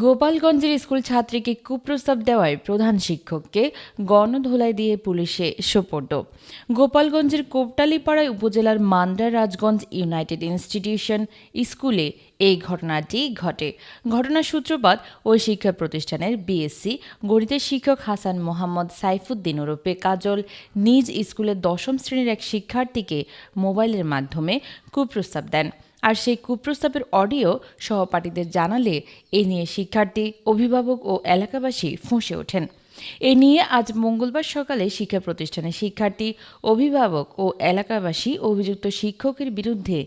গোপালগঞ্জের স্কুল ছাত্রীকে কুপ্রস্তাব দেওয়ায় প্রধান শিক্ষককে গণধোলাই দিয়ে পুলিশে সোপর্দ। গোপালগঞ্জের কোপটালীপাড়ায় উপজেলার মান্দ্রা রাজগঞ্জ ইউনাইটেড ইনস্টিটিউশন স্কুলে এই ঘটনাটি ঘটে। ঘটনার সূত্রপাত ওই শিক্ষা প্রতিষ্ঠানের বিএসসি গণিতের শিক্ষক হাসান মোহাম্মদ সাইফুদ্দিন ওরফে কাজল নিজ স্কুলের 10ম শ্রেণীর এক শিক্ষার্থীকে মোবাইলের মাধ্যমে কুপ্রস্তাব দেন। আর সেই কুপ্রস্তাবের অডিও সহপাঠীদের জানালে এ নিয়ে শিক্ষার্থী, অভিভাবক ও এলাকাবাসী ফুঁসে ওঠেন। এ নিয়ে আজ মঙ্গলবার সকালে শিক্ষা প্রতিষ্ঠানের শিক্ষার্থী, অভিভাবক ও এলাকাবাসী অভিযুক্ত শিক্ষকের বিরুদ্ধে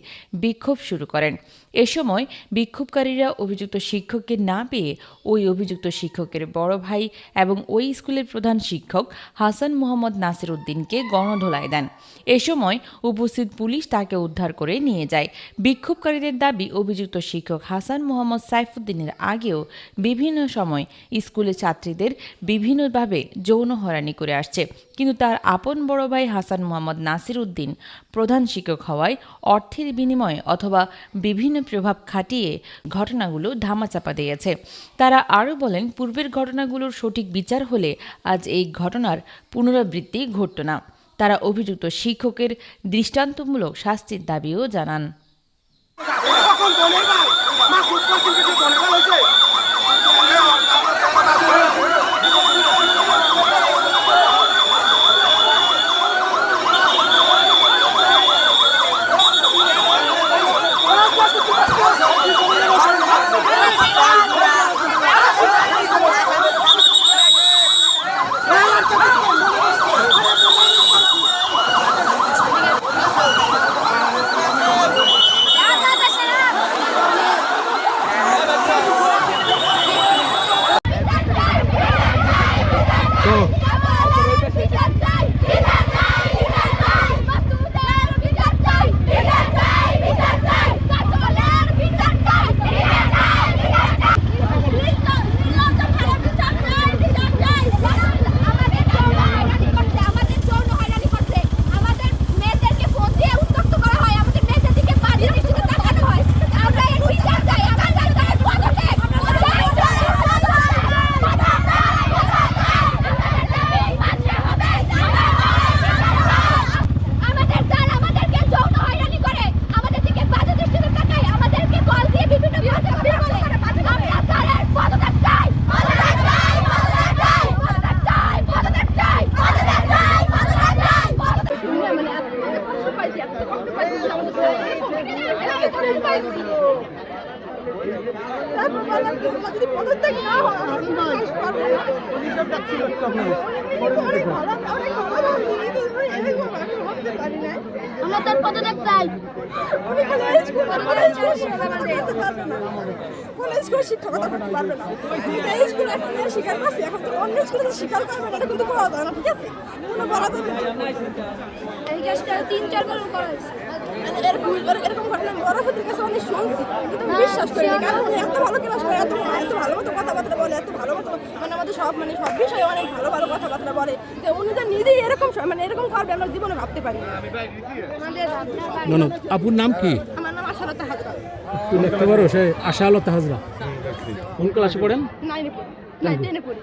বিক্ষোভ শুরু করেন। এ সময় বিক্ষোভকারীরা অভিযুক্ত শিক্ষককে না পেয়ে ওই অভিযুক্ত শিক্ষকের বড় ভাই এবং ওই স্কুলের প্রধান শিক্ষক হাসান মোহাম্মদ নাসির উদ্দিনকে গণধোলাই দেন। এ সময় উপস্থিত পুলিশ তাকে উদ্ধার করে নিয়ে যায়। বিক্ষোভকারীদের দাবি, অভিযুক্ত শিক্ষক হাসান মোহাম্মদ সাইফুদ্দিনের আগেও বিভিন্ন সময় স্কুলের ছাত্রীদের বিভিন্নভাবে যৌন হয়রানি করে আসছে, কিন্তু তার আপন বড় ভাই হাসান মোহাম্মদ নাসির উদ্দিন প্রধান শিক্ষক হওয়ায় অর্থের বিনিময়ে অথবা বিভিন্ন প্রভাব খাটিয়ে ঘটনাগুলো ধামাচাপা দিয়েছে। তারা আরও বলেন, পূর্বের ঘটনাগুলোর সঠিক বিচার হলে আজ এই ঘটনার পুনরাবৃত্তি ঘটত না। তারা অভিযুক্ত শিক্ষকের দৃষ্টান্তমূলক শাস্তির দাবিও জানান। শিক্ষকতা করতে পারবে না, এই স্কুলে একটা মেয়ে স্বীকার করছে, এখন তো অন্য স্কুলে স্বীকার করবে না, এটা কিন্তু করা যায় না। ঠিক আছে, কোনো বলা যাবে না। এই কাজটা 3-4 বার করা হয়েছে। এরকম ঘটনা বড় হতের কাছে অনেক শুনছি, কিন্তু বিশ্বাস করি না, কারণ এত ভালো ক্লাস করে, এত ভালো মতো কথাবার্তা বলে, এত ভালো মতো আমাদের সব বিষয়ে অনেক ভালো ভালো কথাবার্তা বলে, যে উনি যে নিজেই এরকম এরকম করবে আমরা জীবনে ভাবতে পারি না। আপুর নাম কি? আমার নাম আশালতা হাজরা। তুমি লিখতে পারো? সে আশালতা হাজরা। কোন ক্লাসে পড়েন? 9 এ পড়ি।